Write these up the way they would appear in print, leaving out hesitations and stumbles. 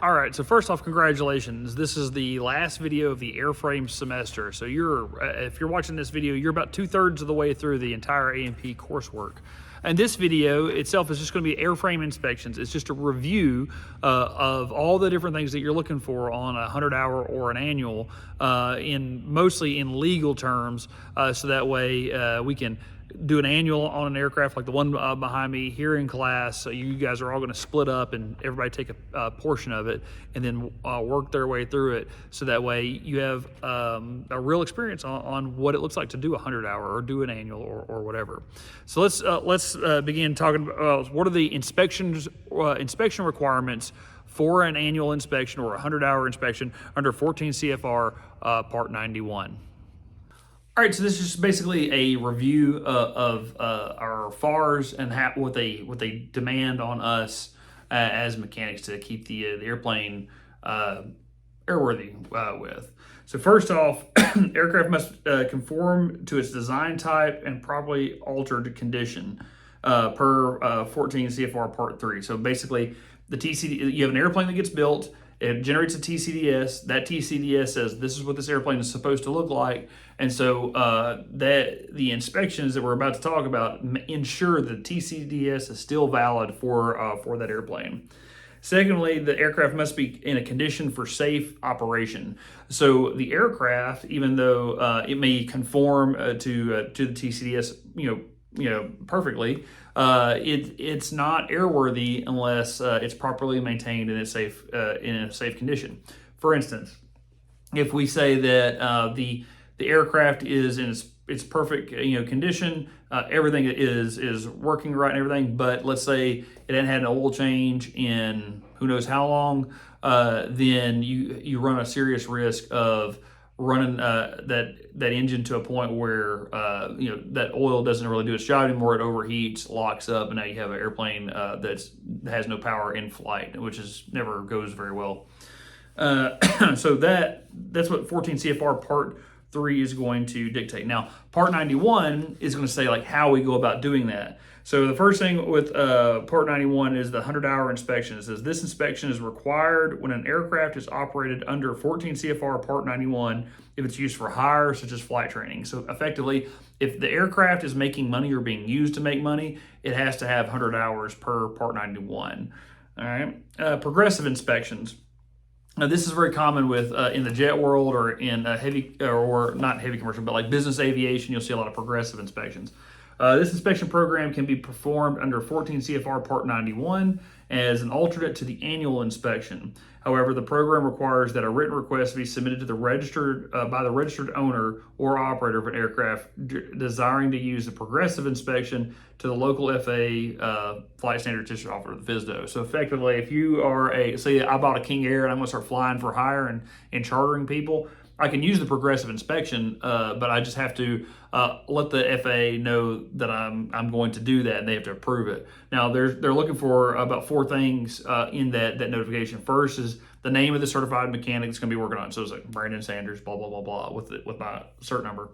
All right, so first off, congratulations. This is the last video of the airframe semester. So if you're watching this video, you're about 2/3 of the way through the entire A&P coursework. And this video itself is just going to be airframe inspections. It's just a review of all the different things that you're looking for on a 100-hour or an annual, mostly in legal terms, so that way we can do an annual on an aircraft like the one behind me here in class. So you guys are all going to split up and everybody take a portion of it and then work their way through it, so that way you have a real experience on what it looks like to do a 100-hour or do an annual or whatever. So let's begin talking about what are the inspection requirements for an annual inspection or a 100-hour inspection under 14 CFR Part 91. All right, so this is basically a review of our FARs and what they demand on us as mechanics to keep the airplane airworthy with. So first off, aircraft must conform to its design type and properly altered condition per 14 CFR Part 3. So basically, the TCD, you have an airplane that gets built. It generates a TCDS. That TCDS says this is what this airplane is supposed to look like, and so that the inspections that we're about to talk about ensure that TCDS is still valid for that airplane. Secondly, the aircraft must be in a condition for safe operation. So the aircraft, even though it may conform to the TCDS, perfectly, it's not airworthy unless it's properly maintained and it's safe in a safe condition. For instance, if we say that the aircraft is in its perfect condition, everything is working right and everything, but let's say it hadn't had an oil change in who knows how long, then you run a serious risk of running that engine to a point where that oil doesn't really do its job anymore. It overheats, locks up, and now you have an airplane that has no power in flight, which never goes very well. So that's what 14 CFR Part 3 is going to dictate. Now, Part 91 is going to say like how we go about doing that. So the first thing with Part 91 is the 100-hour inspection. It says this inspection is required when an aircraft is operated under 14 CFR Part 91 if it's used for hire, such as flight training. So effectively, if the aircraft is making money or being used to make money, it has to have 100 hours per Part 91. All right. Progressive inspections. Now, this is very common with in the jet world or in heavy, or not heavy commercial, but like business aviation. You'll see a lot of progressive inspections. This inspection program can be performed under 14 CFR Part 91 as an alternate to the annual inspection. However, the program requires that a written request be submitted to the by the registered owner or operator of an aircraft desiring to use the progressive inspection to the local FAA Flight Standard Certificate Officer, the FSDO. So effectively, if you are say I bought a King Air and I'm going to start flying for hire and chartering people, I can use the progressive inspection, but I just have to let the FAA know that I'm going to do that, and they have to approve it. Now they're looking for about 4 things in that notification. First is the name of the certified mechanic that's going to be working on it. So it's like Brandon Sanders, blah blah blah blah, with my cert number.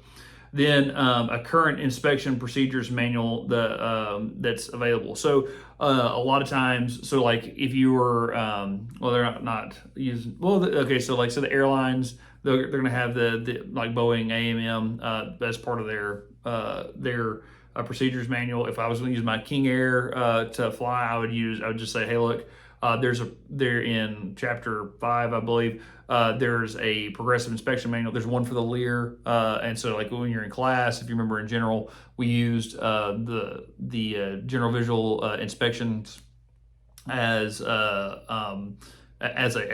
Then a current inspection procedures manual that's available. So a lot of times, so like if you were, they're not using, okay, so like, so the airlines, they're going to have the like Boeing AMM as part of their procedures manual. If I was going to use my King Air to fly, I would just say, hey, look, they're in Chapter 5, I believe. There's a progressive inspection manual. There's one for the Lear, and so like when you're in class, if you remember in general, we used the general visual inspections as a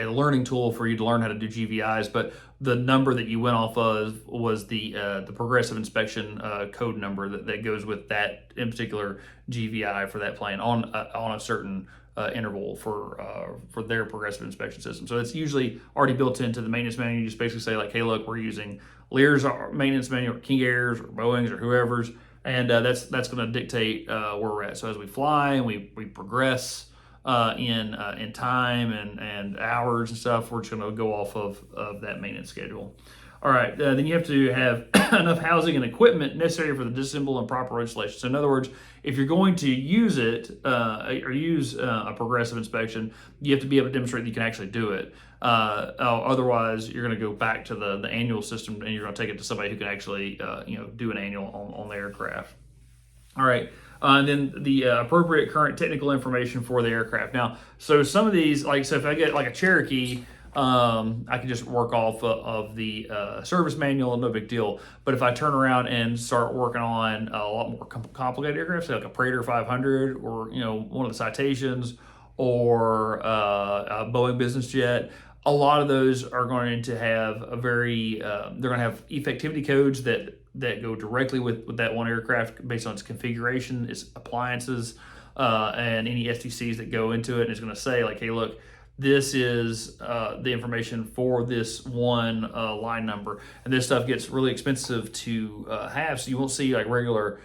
learning tool for you to learn how to do GVIs, but the number that you went off of was the progressive inspection code number that goes with that in particular GVI for that plane on a certain interval for their progressive inspection system. So it's usually already built into the maintenance manual. You just basically say like, hey, look, we're using Lear's maintenance manual, or King Airs, or Boeing's, or whoever's, and that's going to dictate where we're at. So as we fly and we progress in time and hours and stuff, we're just going to go off of that maintenance schedule. All right, then you have to have enough housing and equipment necessary for the disassemble and proper installation. So in other words, if you're going to use it or use a progressive inspection, you have to be able to demonstrate that you can actually do it. Otherwise, you're going to go back to the annual system, and you're going to take it to somebody who can actually do an annual on the aircraft. All right. And then the appropriate current technical information for the aircraft. Now, so some of these, so if I get like a Cherokee, I can just work off of the service manual, no big deal. But if I turn around and start working on a lot more complicated aircraft, say like a Praetor 500, or one of the Citations, or a Boeing business jet, a lot of those are going to have a very they're going to have effectivity codes that go directly with that one aircraft based on its configuration, its appliances, and any STCs that go into it. And it's going to say like, hey, look, this is the information for this one line number, and this stuff gets really expensive to have. So you won't see like regular,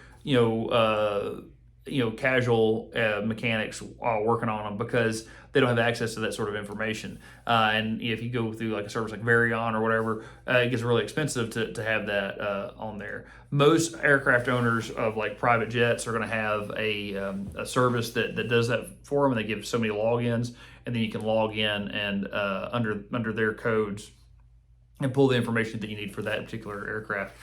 casual mechanics working on them because they don't have access to that sort of information. And if you go through like a service like Varion or whatever, it gets really expensive to have that on there. Most aircraft owners of like private jets are going to have a service that does that for them, and they give so many logins, and then you can log in and under their codes and pull the information that you need for that particular aircraft.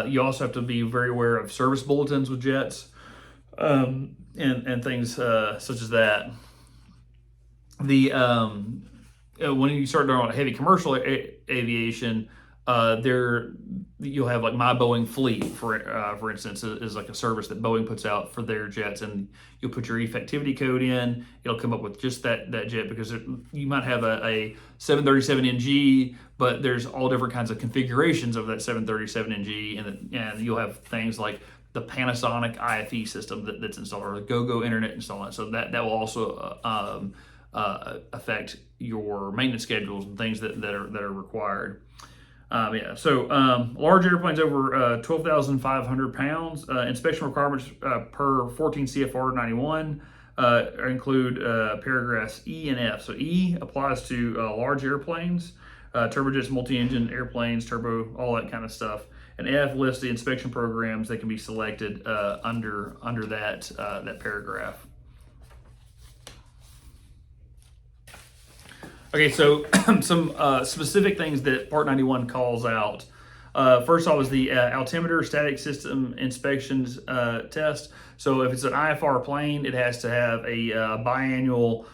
You also have to be very aware of service bulletins with jets. And things such as that. The when you start doing heavy commercial aviation, you'll have like My Boeing Fleet, for instance, is like a service that Boeing puts out for their jets, and you'll put your effectivity code in. It'll come up with just that jet, because you might have a 737NG, but there's all different kinds of configurations of that 737NG, and you'll have things like the Panasonic IFE system that's installed, or the GoGo Internet installed. So that will also affect your maintenance schedules and things that are required. Large airplanes over 12,500 pounds. Inspection requirements per 14 CFR 91 include paragraphs E and F. So E applies to large airplanes, turbojets, multi-engine airplanes, turbo, all that kind of stuff. And F lists the inspection programs that can be selected under that paragraph. Okay, so some specific things that Part 91 calls out. First off is the altimeter static system inspections test. So if it's an IFR plane, it has to have a biannual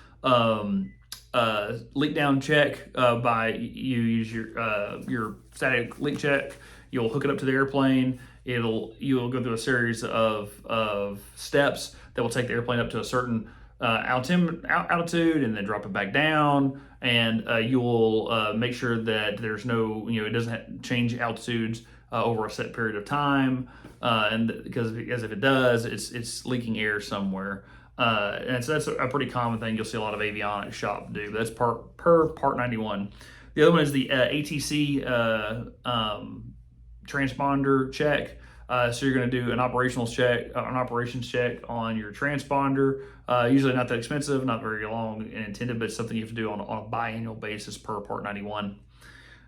leak down check by you use your static leak check. You'll hook it up to the airplane. You'll go through a series of steps that will take the airplane up to a certain altitude, and then drop it back down. And you'll make sure that there's no, it doesn't change altitudes over a set period of time. And because if it does, it's leaking air somewhere. And so that's a pretty common thing. You'll see a lot of avionics shop do. But that's per Part 91. The other one is the ATC transponder check. So you're going to do an operations check on your transponder. Usually not that expensive, not very long and intended, but it's something you have to do on a biannual basis per Part 91.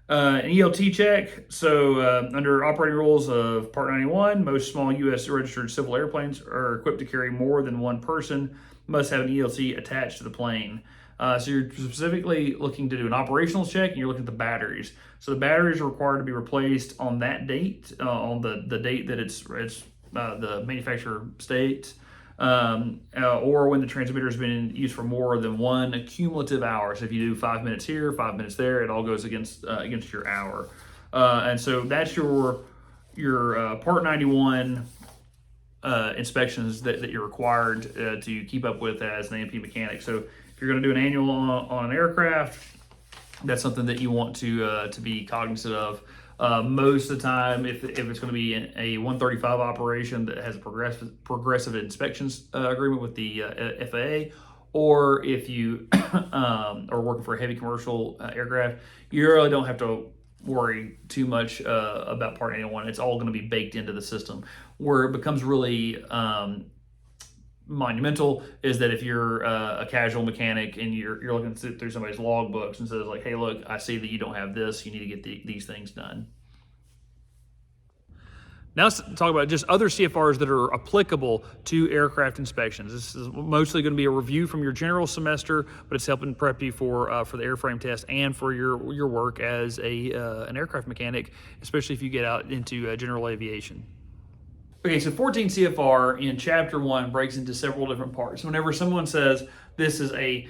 An ELT check. So under operating rules of Part 91, most small U.S. registered civil airplanes are equipped to carry more than one person, must have an ELT attached to the plane. So you're specifically looking to do an operational check, and you're looking at the batteries. So the batteries are required to be replaced on that date, on the date that it's the manufacturer states, or when the transmitter has been used for more than one cumulative hour. So if you do 5 minutes here, 5 minutes there, it all goes against your hour. And so that's your Part 91 inspections that you're required to keep up with as an A&P mechanic. So if you're going to do an annual on an aircraft, that's something that you want to be cognizant of. Most of the time, if it's going to be a 135 operation that has a progressive inspections agreement with the FAA, or if you are working for a heavy commercial aircraft, you really don't have to worry too much about Part 91. It's all going to be baked into the system. Where it becomes really monumental is that if you're a casual mechanic and you're looking through somebody's logbooks and says like, hey, look, I see that you don't have this, you need to get these things done. Now let's talk about just other CFRs that are applicable to aircraft inspections. This is mostly going to be a review from your general semester, but it's helping prep you for the airframe test and for your work as an aircraft mechanic, especially if you get out into general aviation. Okay, so 14 CFR in Chapter 1 breaks into several different parts. Whenever someone says this is a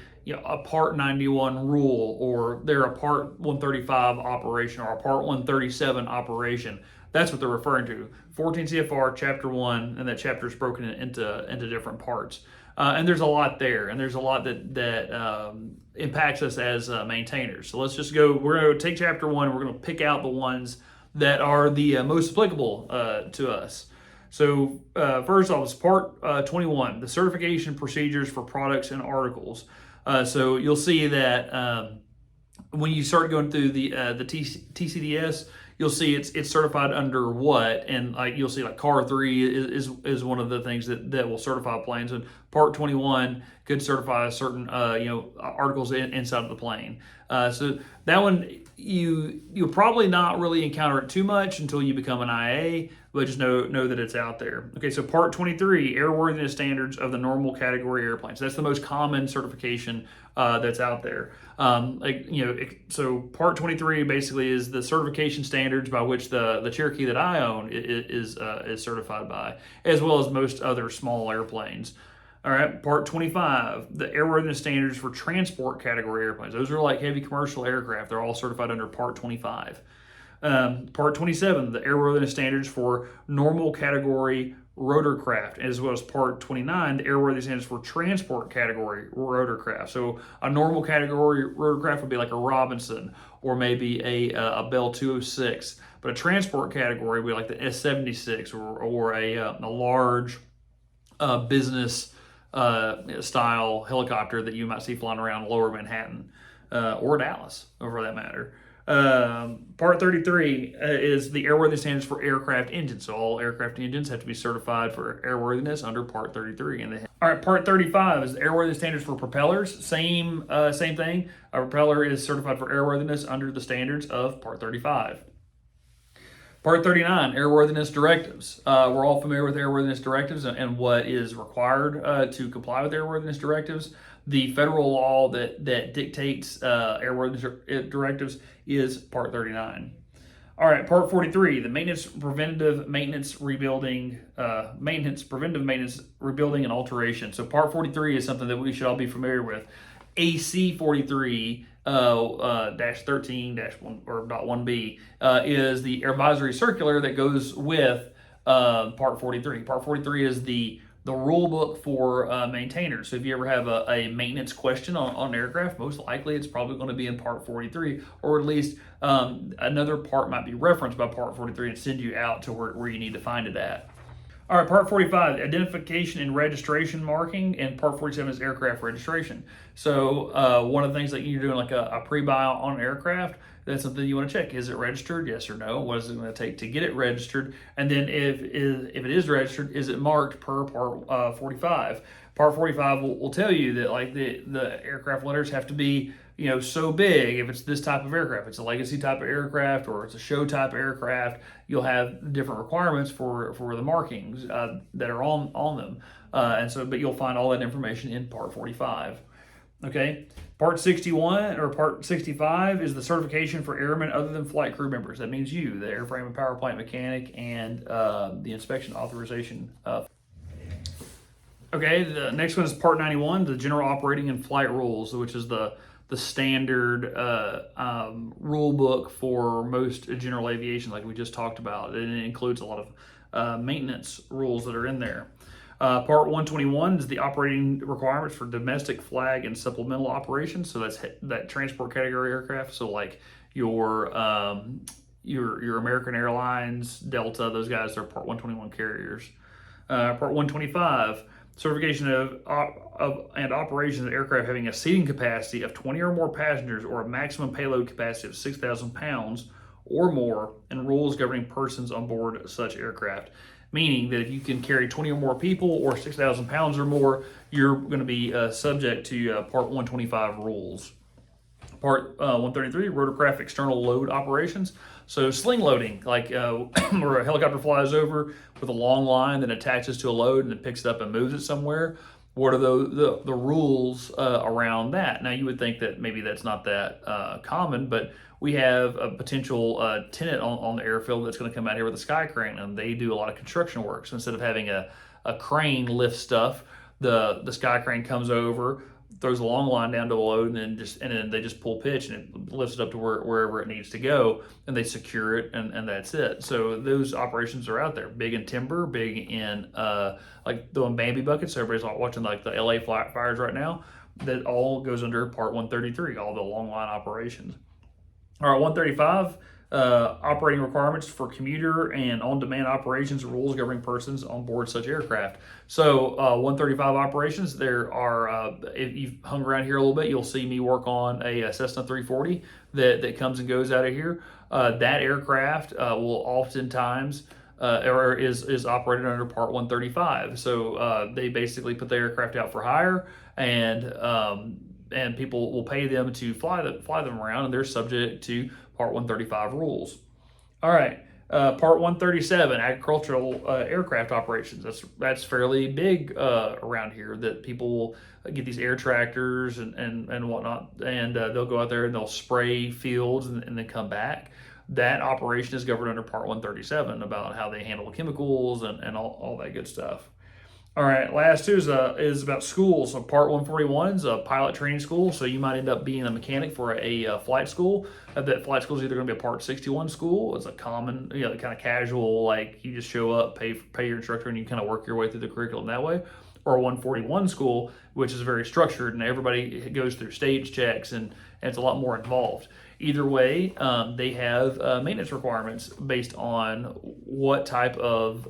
Part 91 rule, or they're a Part 135 operation, or a Part 137 operation, that's what they're referring to. 14 CFR, Chapter 1, and that chapter is broken into different parts. And there's a lot there, and there's a lot that impacts us as maintainers. So let's just go, we're going to take Chapter 1, and we're going to pick out the ones that are the most applicable to us. So first off is Part 21, the certification procedures for products and articles. So you'll see that when you start going through the TCDS, you'll see it's certified under what, and you'll see CAR 3 is one of the things that will certify planes, and Part 21 could certify certain articles inside of the plane. So that one you'll probably not really encounter it too much until you become an IA, but just know that it's out there. Okay, so Part 23, airworthiness standards of the normal category airplanes. That's the most common certification that's out there. So Part 23 basically is the certification standards by which the Cherokee that I own is certified by, as well as most other small airplanes. All right, Part 25, the airworthiness standards for transport category airplanes. Those are like heavy commercial aircraft. They're all certified under Part 25. Part 27, the airworthiness standards for normal category rotorcraft, as well as Part 29, the airworthiness standards for transport category rotorcraft. So a normal category rotorcraft would be like a Robinson, or maybe a Bell 206. But a transport category would be like the S-76 or a large business style helicopter that you might see flying around lower Manhattan or Dallas, for that matter. Part 33 is the airworthiness standards for aircraft engines. So all aircraft engines have to be certified for airworthiness under Part 33. All right, Part 35 is the airworthiness standards for propellers. Same thing. A propeller is certified for airworthiness under the standards of Part 35. Part 39, airworthiness directives. We're all familiar with airworthiness directives and what is required to comply with airworthiness directives. The federal law that dictates airworthiness directives is Part 39. All right, Part 43, the preventive maintenance, rebuilding, rebuilding, and alteration. So Part 43 is something that we should all be familiar with. AC 43 -13 or .1b is the advisory circular that goes with Part 43. Part 43 is the rule book for maintainers. So if you ever have a maintenance question on aircraft, most likely it's probably going to be in Part 43, or at least another part might be referenced by Part 43 and send you out to where you need to find it at. All right, Part 45, identification and registration marking, and Part 47 is aircraft registration. So one of the things that you're doing like a pre-buy on an aircraft, that's something you want to check. Is it registered? Yes or no? What is it going to take to get it registered? And then if it is registered, is it marked per Part 45? Part 45 will tell you that like the aircraft letters have to be so big. If it's this type of aircraft, it's a legacy type of aircraft, or it's a show type aircraft, you'll have different requirements for the markings that are on them. But you'll find all that information in Part 45. Okay, Part 61 or Part 65 is the certification for airmen other than flight crew members. That means you, the airframe and power plant mechanic, and the inspection authorization. Okay, the next one is Part 91, the general operating and flight rules, which is the standard rule book for most general aviation, like we just talked about. And it includes a lot of maintenance rules that are in there. Part 121 is the operating requirements for domestic flag and supplemental operations. So that's that transport category aircraft. So like your American Airlines, Delta, those guys are Part 121 carriers. Part 125, certification of and operations of aircraft having a seating capacity of 20 or more passengers, or a maximum payload capacity of 6,000 pounds or more, and rules governing persons on board such aircraft. Meaning that if you can carry 20 or more people or 6,000 pounds or more, you're going to be subject to Part 125 rules. Part 133, rotorcraft external load operations. So sling loading, like where a helicopter flies over with a long line that attaches to a load and it picks it up and moves it somewhere. What are the rules around that? Now you would think that maybe that's not that common, but we have a potential tenant on the airfield that's going to come out here with a sky crane, and they do a lot of construction work. So instead of having a crane lift stuff, the sky crane comes over, throws a long line down to a load, and then they just pull pitch and it lifts it up to wherever it needs to go, and they secure it, and that's it. So those operations are out there, big in timber, big in like doing Bambi buckets. So everybody's watching like the LA fires right now. That all goes under Part 133, all the long line operations. All right, 135. Operating requirements for commuter and on-demand operations, rules governing persons on board such aircraft. So 135 operations, there are, if you've hung around here a little bit, you'll see me work on a Cessna 340 that comes and goes out of here. That aircraft will oftentimes or is operated under Part 135. So they basically put the aircraft out for hire, and people will pay them to fly them around, and they're subject to Part 135 rules. All right, Part 137, agricultural aircraft operations. That's fairly big around here, that people will get these air tractors and whatnot, and they'll go out there and they'll spray fields and then come back. That operation is governed under Part 137, about how they handle chemicals and all that good stuff. All right, last two is about schools. So Part 141 is a pilot training school. So you might end up being a mechanic for a flight school. That flight school is either going to be a Part 61 school. It's a common, kind of casual, like you just show up, pay your instructor, and you kind of work your way through the curriculum that way. Or a 141 school, which is very structured, and everybody goes through stage checks, and it's a lot more involved. Either way, they have maintenance requirements based on what type of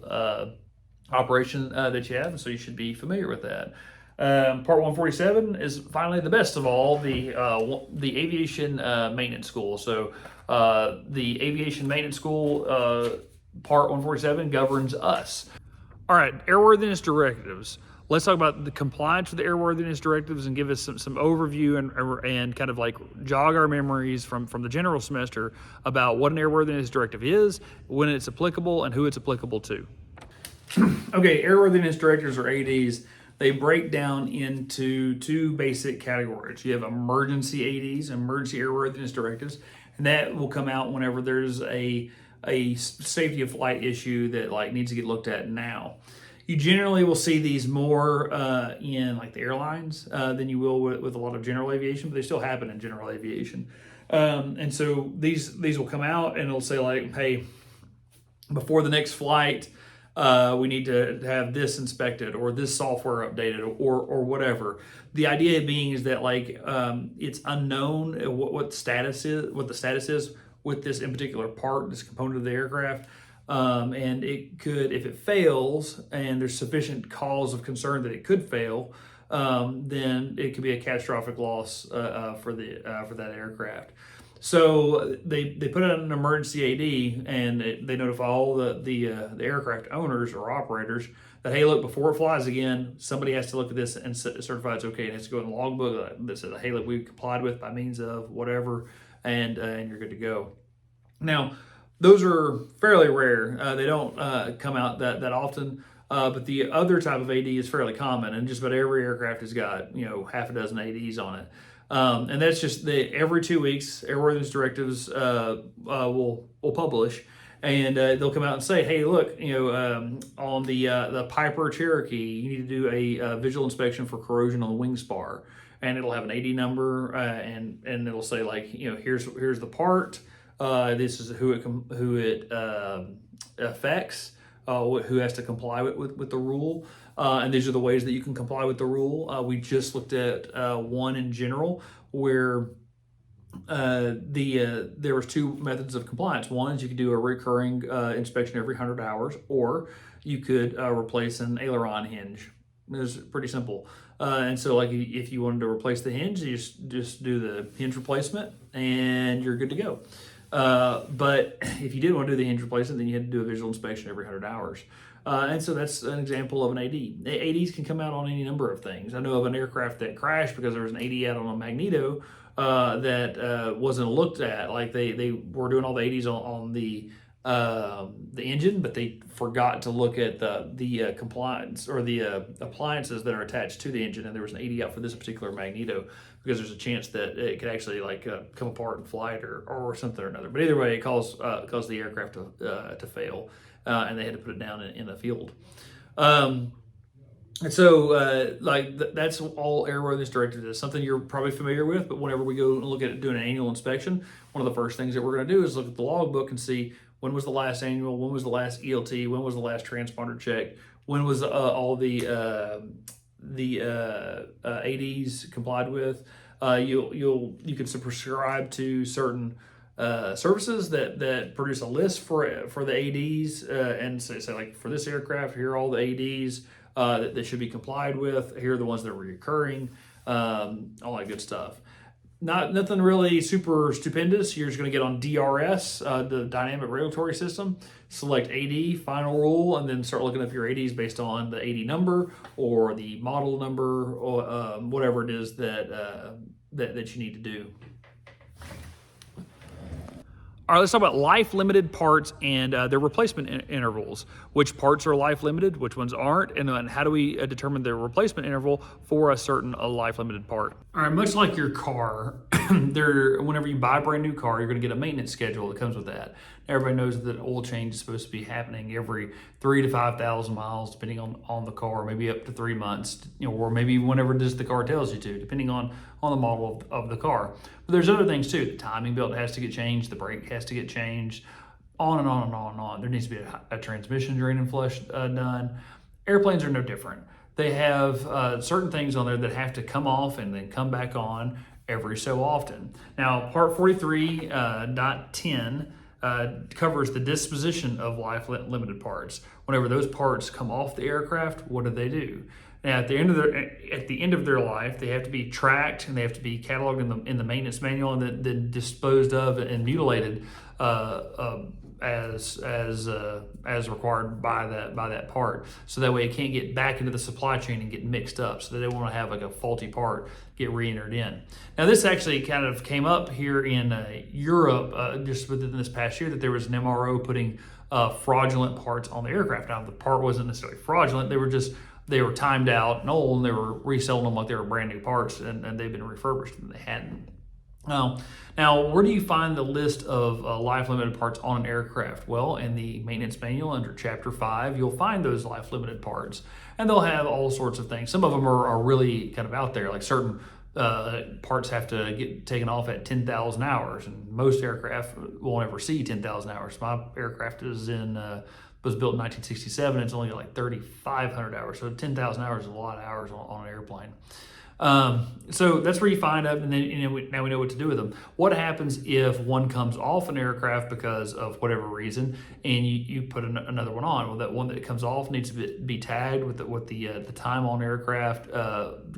operation that you have, and so you should be familiar with that. Part 147 is finally the best of all, the aviation maintenance school. So the aviation maintenance school, Part 147, governs us. All right, airworthiness directives. Let's talk about the compliance with the airworthiness directives and give us some overview and kind of like jog our memories from the general semester about what an airworthiness directive is, when it's applicable, and who it's applicable to. Okay, airworthiness directives, or ADs, they break down into two basic categories. You have emergency ADs, emergency airworthiness directives, and that will come out whenever there's a safety of flight issue that like needs to get looked at now. You generally will see these more in like the airlines than you will with a lot of general aviation, but they still happen in general aviation. And so these will come out and it'll say like, hey, before the next flight, we need to have this inspected or this software updated or whatever. The idea being is that like it's unknown what the status is with this in particular part, this component of the aircraft. And it could, if it fails and there's sufficient cause of concern that it could fail, then it could be a catastrophic loss for that aircraft. So they put out an emergency AD, and they notify all the aircraft owners or operators that, hey, look, before it flies again, somebody has to look at this and certify it's okay. It has to go in the logbook that says, hey, look, we complied with by means of whatever, and you're good to go. Now, those are fairly rare. They don't come out that often. But the other type of AD is fairly common, and just about every aircraft has got half a dozen ADs on it. And that's just every 2 weeks, airworthiness directives will publish, and they'll come out and say, hey, look, on the Piper Cherokee, you need to do a visual inspection for corrosion on the wing spar, and it'll have an AD number, and it'll say like, here's the part. This is who it affects, who has to comply with the rule, and these are the ways that you can comply with the rule. We just looked at one in general where there was two methods of compliance. One is you could do a recurring inspection every 100 hours, or you could replace an aileron hinge. It was pretty simple. And so like if you wanted to replace the hinge, you just do the hinge replacement and you're good to go. But if you did want to do the hinge replacement, then you had to do a visual inspection every 100 hours. And so that's an example of an AD. ADs can come out on any number of things. I know of an aircraft that crashed because there was an AD out on a magneto that wasn't looked at. Like they were doing all the ADs on the engine, but they forgot to look at the compliance or the appliances that are attached to the engine, and there was an AD out for this particular magneto because there's a chance that it could actually come apart in flight or something or another. But either way, it caused the aircraft to fail, and they had to put it down in the field. And so, that's all airworthiness directives. It's something you're probably familiar with, but whenever we go and look at doing an annual inspection, one of the first things that we're going to do is look at the logbook and see when was the last annual, when was the last ELT, when was the last transponder check, when was all the ADs complied with. You can subscribe to certain services that produce a list for the ADs and say like, for this aircraft, here are all the ADs that should be complied with. Here are the ones that are recurring, all that good stuff. Nothing really super stupendous. You're just going to get on DRS, the dynamic regulatory system, select AD, final rule, and then start looking up your ADs based on the AD number or the model number or whatever it is that you need to do. All right, let's talk about life-limited parts and their replacement intervals. Which parts are life-limited, which ones aren't, and then how do we determine the replacement interval for a certain life-limited part? All right, much like your car, whenever you buy a brand new car, you're gonna get a maintenance schedule that comes with that. Everybody knows that oil change is supposed to be happening every 3,000 to 5,000 miles, depending on the car, maybe up to 3 months, or maybe whenever it is the car tells you to, depending on the model of the car. But there's other things too. The timing belt has to get changed, the brake has to get changed, on and on and on and on. There needs to be a transmission drain and flush done. Airplanes are no different. They have certain things on there that have to come off and then come back on every so often. Now, Part 43.10 covers the disposition of life-limited parts. Whenever those parts come off the aircraft, what do? Now, at the end of their life, they have to be tracked and they have to be cataloged in the maintenance manual and then disposed of and mutilated as required by that part. So that way it can't get back into the supply chain and get mixed up. So they don't want to have like a faulty part get re-entered in. Now, this actually kind of came up here in Europe just within this past year, that there was an MRO putting fraudulent parts on the aircraft. Now, the part wasn't necessarily fraudulent. They were timed out and old, and they were reselling them like they were brand new parts, and they've been refurbished, and they hadn't. Now, where do you find the list of life-limited parts on an aircraft? Well, in the maintenance manual under Chapter 5, you'll find those life-limited parts, and they'll have all sorts of things. Some of them are really kind of out there, like certain parts have to get taken off at 10,000 hours, and most aircraft won't ever see 10,000 hours. My aircraft was built in 1967. It's only got like 3,500 hours. So 10,000 hours is a lot of hours on an airplane. So that's where you find them, and then now we know what to do with them. What happens if one comes off an aircraft because of whatever reason, and you put another one on? Well, that one that comes off needs to be tagged with the time on aircraft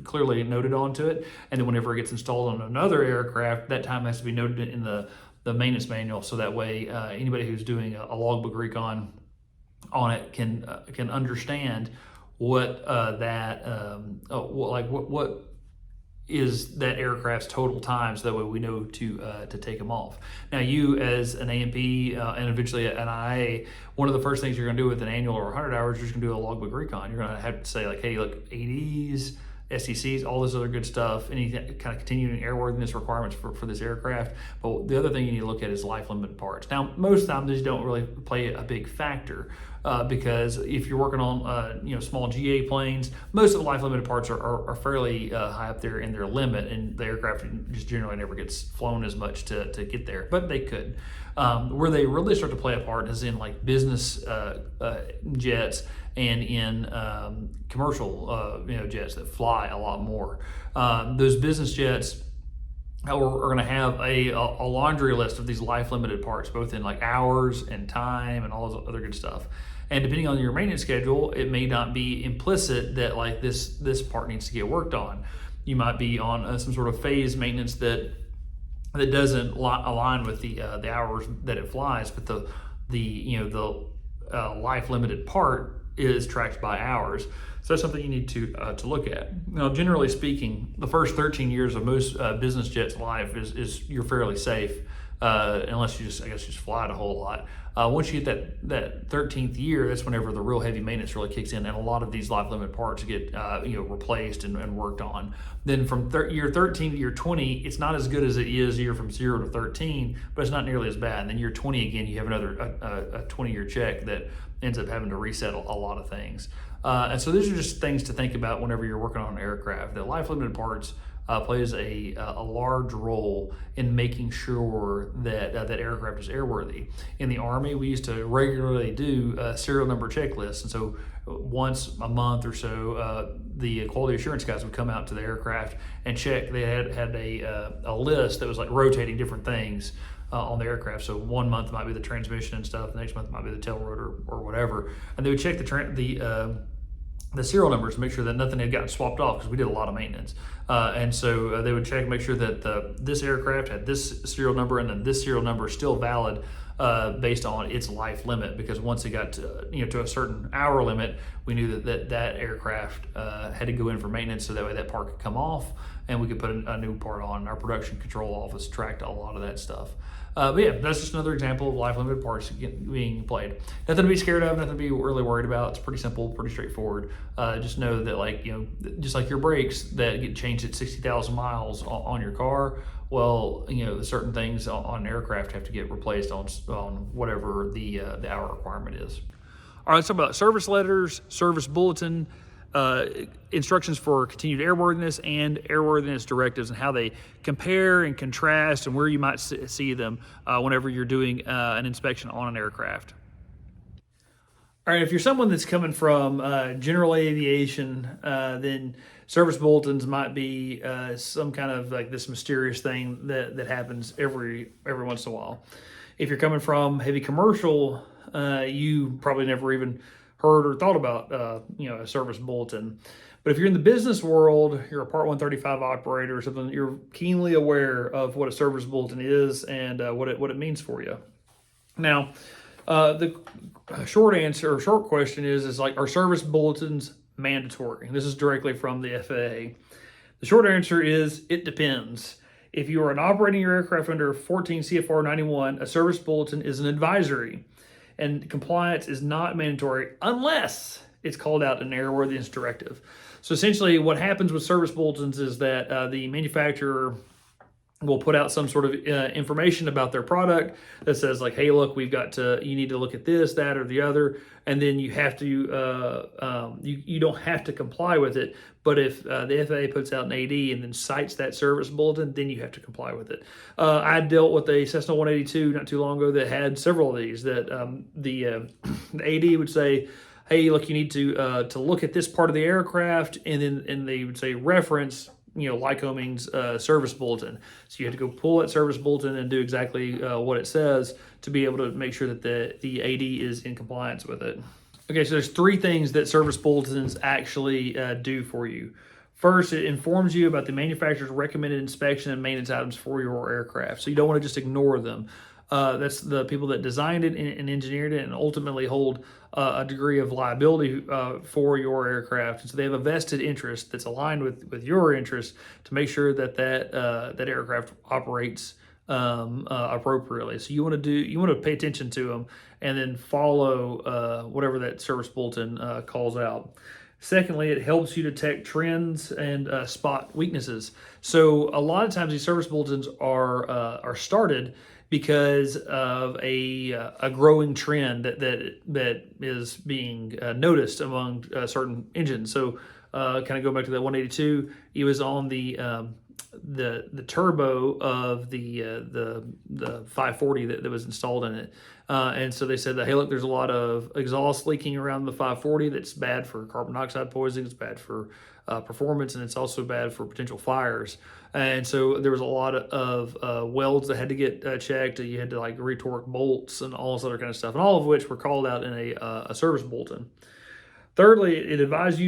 clearly noted onto it, and then whenever it gets installed on another aircraft, that time has to be noted in the maintenance manual, so that way anybody who's doing a logbook recon on it can understand what what is that aircraft's total time, so that way we know to take them off. Now, you as an A&P and eventually an IA, one of the first things you're going to do with an annual or 100 hours, you're just going to do a logbook recon. You're going to have to say like, hey, look, ADs, STCs, all this other good stuff, any kind of continuing airworthiness requirements for this aircraft. But the other thing you need to look at is life-limited parts. Now, most of the time, these don't really play a big factor because if you're working on small GA planes, most of the life-limited parts are fairly high up there in their limit, and the aircraft just generally never gets flown as much to get there, but they could. Where they really start to play a part is in like business jets and in commercial jets that fly a lot more. Those business jets are going to have a laundry list of these life-limited parts, both in like hours and time and all this other good stuff. And depending on your maintenance schedule, it may not be implicit that like this part needs to get worked on. You might be on some sort of phase maintenance that doesn't align with the hours that it flies, but the life-limited part is tracked by hours. So that's something you need to look at. Now, generally speaking, the first 13 years of most business jets' life is you're fairly safe, unless you just fly it a whole lot. Once you get that 13th year, that's whenever the real heavy maintenance really kicks in, and a lot of these life limit parts get replaced and worked on. Then from year 13 to year 20, it's not as good as it is year from 0 to 13, but it's not nearly as bad. And then year 20 again, you have another a 20-year check that ends up having to reset a lot of things. And so these are just things to think about whenever you're working on an aircraft. The life limited parts plays a large role in making sure that that aircraft is airworthy. In the Army, we used to regularly do serial number checklists, and so once a month or so, the quality assurance guys would come out to the aircraft and check. They had a list that was like rotating different things on the aircraft. So 1 month might be the transmission and stuff, the next month might be the tail rotor or whatever, and they would check the serial numbers to make sure that nothing had gotten swapped off, because we did a lot of maintenance. And so they would check, make sure that this aircraft had this serial number, and then this serial number is still valid based on its life limit, because once it got to a certain hour limit, we knew that aircraft had to go in for maintenance, so that way that part could come off and we could put a new part on. Our production control office tracked a lot of that stuff. But yeah, that's just another example of life limited parts being played. Nothing to be scared of, nothing to be really worried about. It's pretty simple, pretty straightforward. Just know that, just like your brakes that get changed at 60,000 miles on your car, well, certain things on an aircraft have to get replaced on whatever the hour requirement is. All right, let's talk about service letters, service bulletin, instructions for continued airworthiness, and airworthiness directives, and how they compare and contrast, and where you might see them whenever you're doing an inspection on an aircraft. All right, if you're someone that's coming from general aviation, then service bulletins might be some kind of like this mysterious thing that happens every once in a while. If you're coming from heavy commercial, you probably never even heard or thought about a service bulletin. But if you're in the business world, you're a Part 135 operator or something, you're keenly aware of what a service bulletin is and what it means for you. Now, the short answer or short question is like, are service bulletins mandatory? And this is directly from the FAA. The short answer is it depends. If you are operating your aircraft under 14 CFR 91, a service bulletin is an advisory, and compliance is not mandatory unless it's called out in an airworthiness directive. So essentially what happens with service bulletins is that the manufacturer will put out some sort of information about their product that says like, hey, look, you need to look at this, that, or the other. And then you have to, you don't have to comply with it. But if the FAA puts out an AD and then cites that service bulletin, then you have to comply with it. I dealt with a Cessna 182 not too long ago that had several of these that the AD would say, hey, look, you need to look at this part of the aircraft, and they would say reference, Lycoming's service bulletin. So you have to go pull that service bulletin and do exactly what it says to be able to make sure that the AD is in compliance with it. Okay, so there's three things that service bulletins actually do for you. First, it informs you about the manufacturer's recommended inspection and maintenance items for your aircraft. So you don't want to just ignore them. That's the people that designed it and engineered it and ultimately hold a degree of liability for your aircraft. And so they have a vested interest that's aligned with your interest to make sure that that aircraft operates appropriately. So you want to pay attention to them and then follow whatever that service bulletin calls out. Secondly, it helps you detect trends and spot weaknesses. So a lot of times these service bulletins are started because of a growing trend that is being noticed among certain engines. So kind of go back to that 182, it was on the turbo of the 540 that was installed in it. And so they said that, hey, look, there's a lot of exhaust leaking around the 540 that's bad for carbon dioxide poisoning, it's bad for performance, and it's also bad for potential fires. And so there was a lot of welds that had to get checked. You had to like retorque bolts and all this other kind of stuff, and all of which were called out in a service bulletin. Thirdly, it advises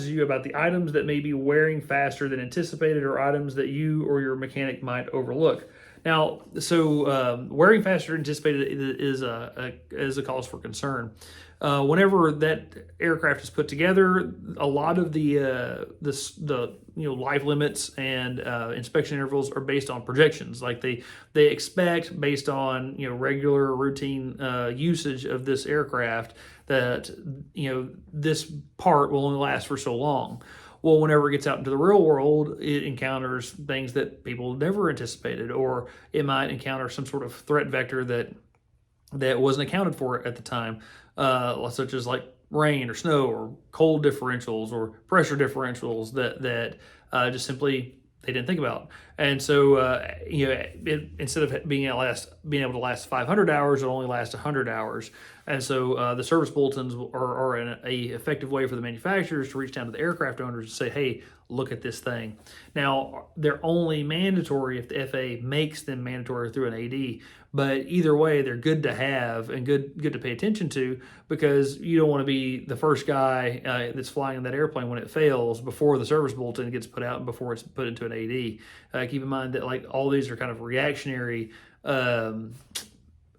you about the items that may be wearing faster than anticipated, or items that you or your mechanic might overlook. Now, so wearing faster than anticipated is a cause for concern. Whenever that aircraft is put together, a lot of the life limits and inspection intervals are based on projections. Like they expect, based on regular routine usage of this aircraft, that this part will only last for so long. Well, whenever it gets out into the real world, it encounters things that people never anticipated, or it might encounter some sort of threat vector that wasn't accounted for at the time, such as like rain or snow or cold differentials or pressure differentials that just simply they didn't think about. And so instead of being able to last 500 hours, it'll only last 100 hours. And so the service bulletins are an effective way for the manufacturers to reach down to the aircraft owners and say, hey, look at this thing. Now, they're only mandatory if the FAA makes them mandatory through an AD, but either way, they're good to have and good to pay attention to, because you don't want to be the first guy that's flying in that airplane when it fails before the service bulletin gets put out and before it's put into an AD. Keep in mind that like all these are kind of reactionary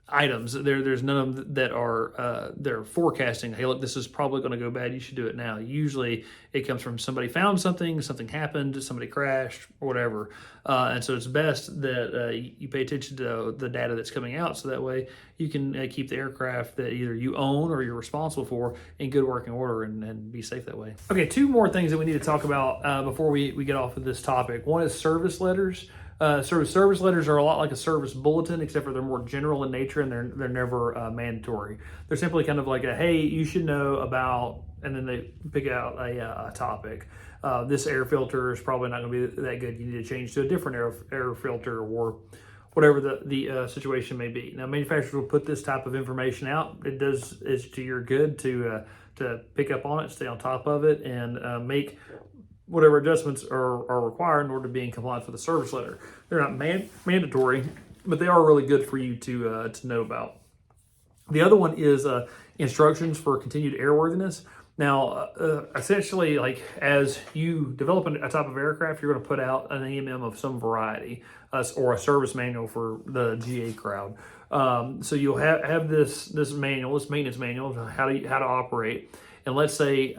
items. There's none of them that are they're forecasting, hey, look, this is probably going to go bad, you should do it now. Usually it comes from somebody found something happened, somebody crashed, or whatever. And so it's best that you pay attention to the data that's coming out, so that way you can keep the aircraft that either you own or you're responsible for in good working order and be safe that way. Okay, two more things that we need to talk about before we get off of this topic. One is service letters. Service letters are a lot like a service bulletin, except for they're more general in nature and they're never mandatory. They're simply kind of like a, hey, you should know about, and then they pick out a topic. This air filter is probably not going to be that good. You need to change to a different air filter, or whatever the situation may be. Now, manufacturers will put this type of information out. It's to your good to pick up on it, stay on top of it, and make whatever adjustments are required in order to be in compliance with the service letter. They're not mandatory, but they are really good for you to know about. The other one is instructions for continued airworthiness. Now, essentially, like as you develop a type of aircraft, you're going to put out an AMM of some variety, or a service manual for the GA crowd. So you'll have this manual, this maintenance manual, how to operate. And let's say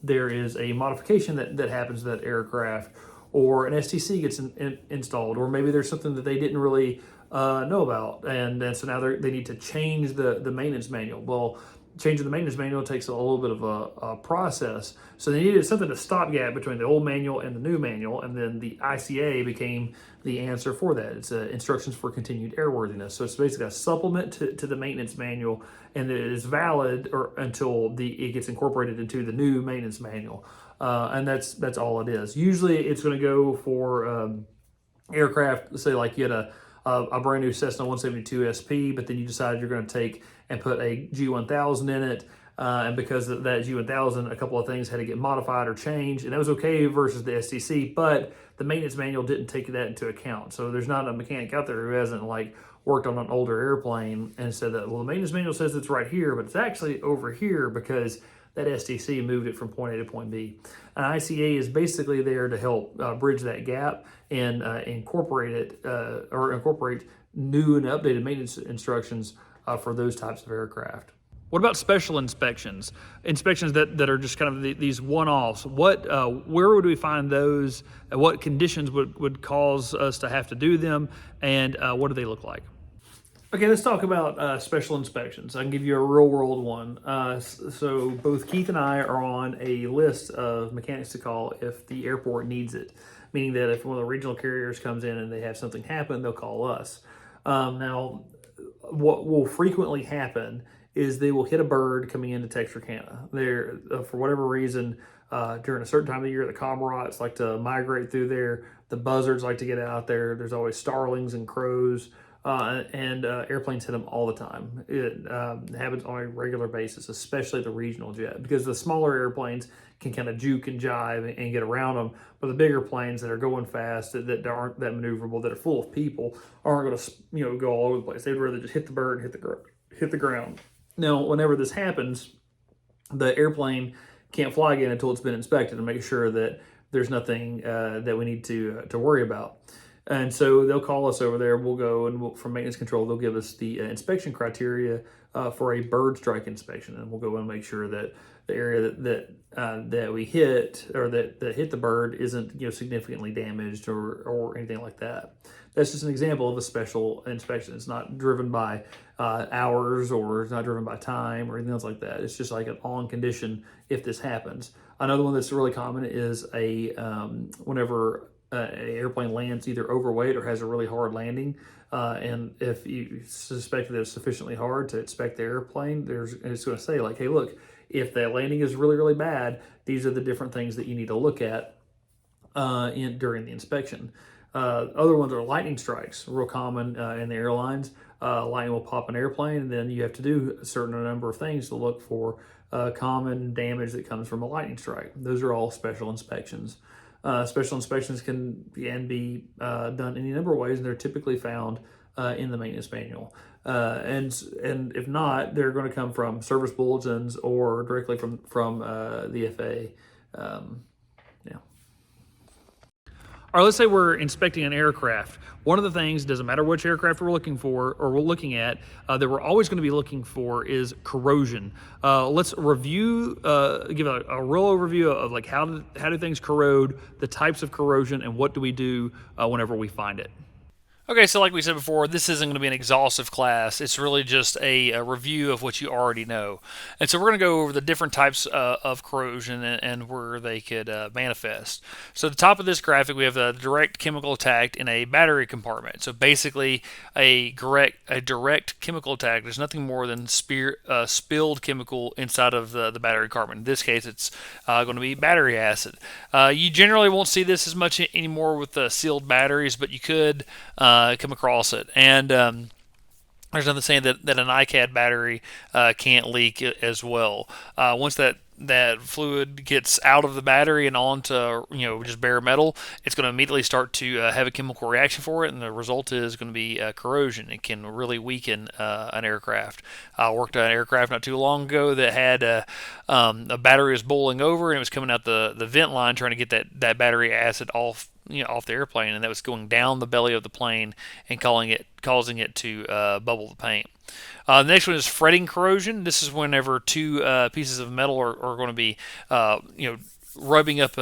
there is a modification that happens to that aircraft, or an STC gets installed, or maybe there's something that they didn't really know about, and so now they need to change the maintenance manual. Well, changing the maintenance manual takes a little bit of a process. So they needed something to stopgap between the old manual and the new manual, and then the ICA became the answer for that. It's instructions for continued airworthiness. So it's basically a supplement to the maintenance manual, and it is valid until it gets incorporated into the new maintenance manual. And that's all it is. Usually it's going to go for aircraft, say like you had a brand new Cessna 172 SP, but then you decided you're going to take and put a G1000 in it, and because of that G1000, a couple of things had to get modified or changed, and that was okay versus the STC, but the maintenance manual didn't take that into account. So there's not a mechanic out there who hasn't like worked on an older airplane and said that, well, the maintenance manual says it's right here, but it's actually over here because that STC moved it from point A to point B. An ICA is basically there to help bridge that gap and incorporate new and updated maintenance instructions for those types of aircraft. What about special inspections? Inspections that are just kind of these one-offs. Where would we find those? What conditions would cause us to have to do them? And what do they look like? Okay, let's talk about special inspections. I can give you a real-world one. So both Keith and I are on a list of mechanics to call if the airport needs it, meaning that if one of the regional carriers comes in and they have something happen, they'll call us. Now, what will frequently happen is they will hit a bird coming into Texarkana. They're, for whatever reason, during a certain time of the year, the cormorants like to migrate through there. The buzzards like to get out there. There's always starlings and crows. And airplanes hit them all the time. It happens on a regular basis, especially the regional jet, because the smaller airplanes can kind of juke and jive and get around them, but the bigger planes that are going fast, that aren't that maneuverable, that are full of people, aren't going to go all over the place. They'd rather just hit the bird and hit the ground. Now, whenever this happens, the airplane can't fly again until it's been inspected and make sure that there's nothing that we need to worry about. And so they'll call us over there. We'll go and from maintenance control, they'll give us the inspection criteria for a bird strike inspection, and we'll go and make sure that the area that we hit or that hit the bird isn't significantly damaged or anything like that. That's just an example of a special inspection. It's not driven by hours, or it's not driven by time or anything else like that. It's just like an on condition if this happens. Another one that's really common is whenever an airplane lands either overweight or has a really hard landing, and if you suspect that it's sufficiently hard to inspect the airplane, it's going to say like, hey, look, if that landing is really, really bad, these are the different things that you need to look at during the inspection. Other ones are lightning strikes, real common in the airlines. Lightning will pop an airplane, and then you have to do a certain number of things to look for common damage that comes from a lightning strike. Those are all special inspections. Special inspections can be done any number of ways, and they're typically found in the maintenance manual. And if not, they're going to come from service bulletins or directly from the FAA. Or let's say we're inspecting an aircraft. One of the things, doesn't matter which aircraft we're looking for or we're looking at, that we're always going to be looking for is corrosion. Let's review, give a real overview of like how do things corrode, the types of corrosion, and what do we do whenever we find it. Okay, so like we said before, this isn't going to be an exhaustive class. It's really just a review of what you already know. And so we're going to go over the different types of corrosion and where they could manifest. So at the top of this graphic, we have a direct chemical attack in a battery compartment. So basically a direct chemical attack. There's nothing more than spilled chemical inside of the battery compartment. In this case, it's going to be battery acid. You generally won't see this as much anymore with sealed batteries, but you could come across it. And there's nothing saying that an ICAD battery can't leak as well. Once that fluid gets out of the battery and onto just bare metal, it's going to immediately start to have a chemical reaction for it, and the result is going to be corrosion. It can really weaken an aircraft. I worked on an aircraft not too long ago that had a battery was boiling over, and it was coming out the vent line trying to get that battery acid off the airplane, and that was going down the belly of the plane and causing it to bubble the paint. The next one is fretting corrosion. This is whenever two pieces of metal are going to be rubbing up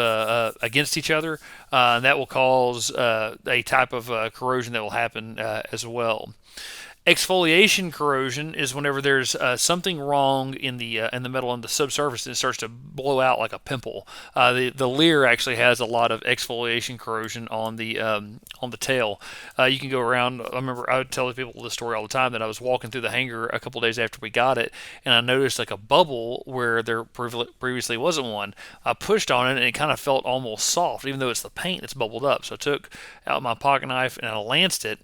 against each other. That will cause a type of corrosion that will happen as well. Exfoliation corrosion is whenever there's something wrong in the metal on the subsurface and it starts to blow out like a pimple. The Lear actually has a lot of exfoliation corrosion on the tail. You can go around. I remember I would tell people this story all the time that I was walking through the hangar a couple days after we got it, and I noticed like a bubble where there previously wasn't one. I pushed on it and it kind of felt almost soft, even though it's the paint that's bubbled up. So I took out my pocket knife and I lanced it.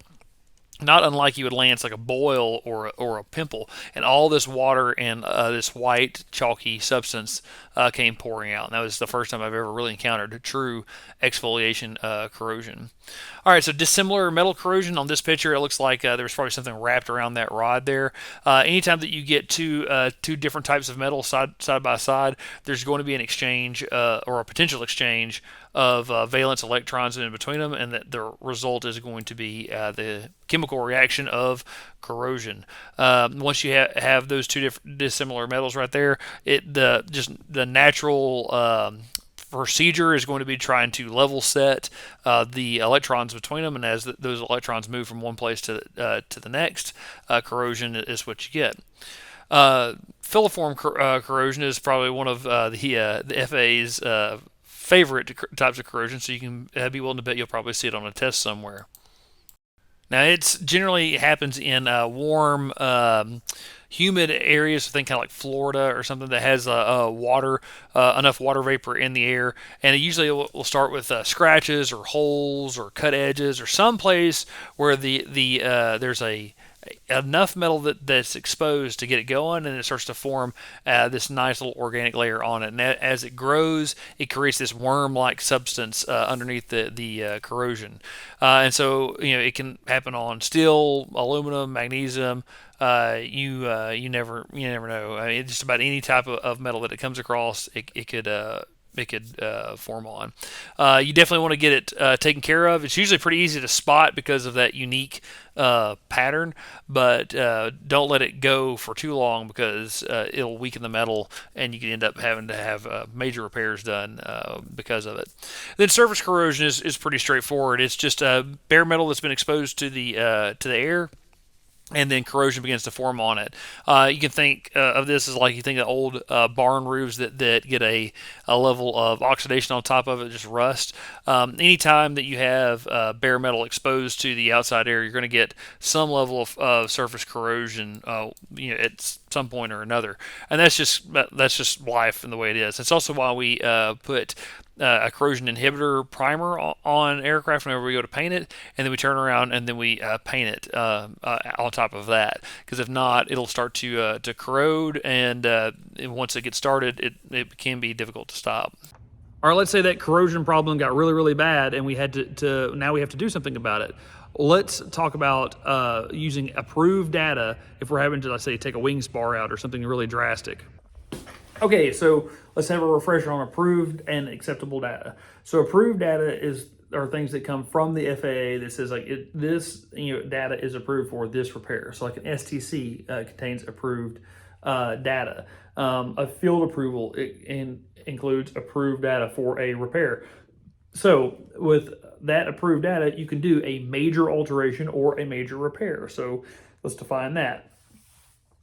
Not unlike you would lance like a boil or a pimple, and all this water and this white chalky substance came pouring out. And that was the first time I've ever really encountered true exfoliation corrosion. All right, so dissimilar metal corrosion on this picture, it looks like there was probably something wrapped around that rod there. Anytime that you get two different types of metal side by side, there's going to be an exchange or a potential exchange of valence electrons in between them, and that the result is going to be the chemical reaction of corrosion. Once you have those two different dissimilar metals right there, the natural procedure is going to be trying to level set the electrons between them, and as those electrons move from one place to the next, corrosion is what you get. Filiform corrosion is probably one of the FAA's favorite types of corrosion, so you can be willing to bet you'll probably see it on a test somewhere. Now, it generally happens in warm, humid areas. Think kind of like Florida or something that has enough water vapor in the air, and it usually will start with scratches or holes or cut edges or some place where there's enough metal that's exposed to get it going, and it starts to form this nice little organic layer on it. And as it grows, it creates this worm-like substance underneath the corrosion. And so it can happen on steel, aluminum, magnesium. You never know. I mean, just about any type of metal that it comes across, it could form on. You definitely want to get it taken care of. It's usually pretty easy to spot because of that unique pattern, but don't let it go for too long because it'll weaken the metal and you can end up having to have major repairs done because of it. Then surface corrosion is pretty straightforward. It's just bare metal that's been exposed to the air, and then corrosion begins to form on it. You can think of this as like you think of old barn roofs that get a level of oxidation on top of it, just rust. Anytime that you have bare metal exposed to the outside air, you're going to get some level of surface corrosion, at some point or another, and that's just life and the way it is. It's also why we put a corrosion inhibitor primer on aircraft whenever we go to paint it, and then we turn around and then we paint it on top of that, because if not, it'll start to corrode, and once it gets started, it can be difficult to stop. All right, let's say that corrosion problem got really, really bad, and we had to now we have to do something about it. Let's talk about using approved data if we're having to, let's say, take a wing spar out or something really drastic. Okay, so let's have a refresher on approved and acceptable data. So approved data are things that come from the FAA that says like this data is approved for this repair. So like an STC contains approved data. A field approval includes approved data for a repair. So with that approved data, you can do a major alteration or a major repair. So let's define that.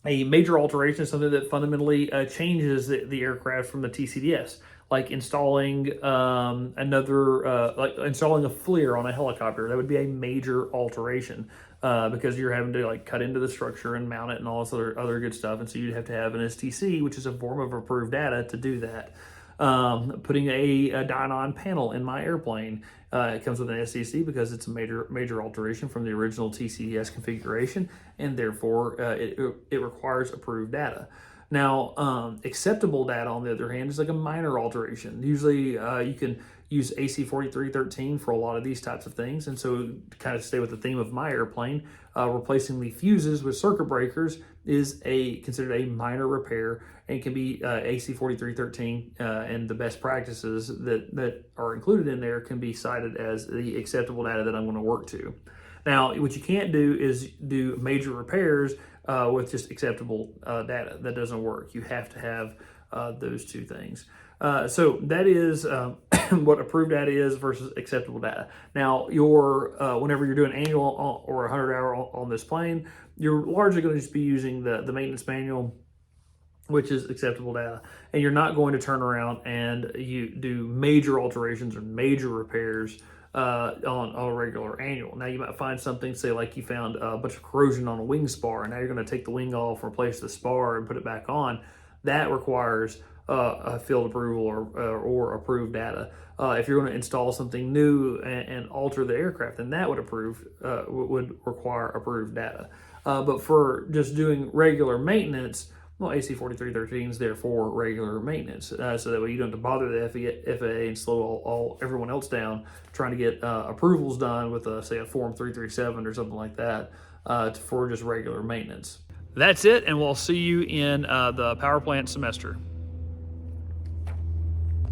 A major alteration is something that fundamentally changes the aircraft from the TCDS, like installing like installing a FLIR on a helicopter. That would be a major alteration because you're having to like cut into the structure and mount it and all this other good stuff. And so you'd have to have an STC, which is a form of approved data, to do that. Putting a Dynon panel in my airplane. It comes with an STC because it's a major alteration from the original TCDS configuration, and therefore it requires approved data. Now, acceptable data, on the other hand, is like a minor alteration. Usually you can use AC 4313 for a lot of these types of things, and so to kind of stay with the theme of my airplane, replacing the fuses with circuit breakers is considered a minor repair, and can be AC 4313, and the best practices that are included in there can be cited as the acceptable data that I'm going to work to. Now, what you can't do is do major repairs with just acceptable data. That doesn't work. You have to have those two things. So that is what approved data is versus acceptable data. Now, whenever you're doing annual or 100-hour on this plane, you're largely going to just be using the maintenance manual, which is acceptable data, and you're not going to turn around and you do major alterations or major repairs on a regular annual. Now, you might find something, say like you found a bunch of corrosion on a wing spar, and now you're going to take the wing off, replace the spar, and put it back on. That requires a field approval or approved data. If you're going to install something new and alter the aircraft, then that would require approved data. But for just doing regular maintenance, well, AC 4313 is there for regular maintenance, so that way you don't have to bother the FAA and slow everyone else down trying to get approvals done with, say, a Form 337 or something like that for just regular maintenance. That's it, and we'll see you in the power plant semester.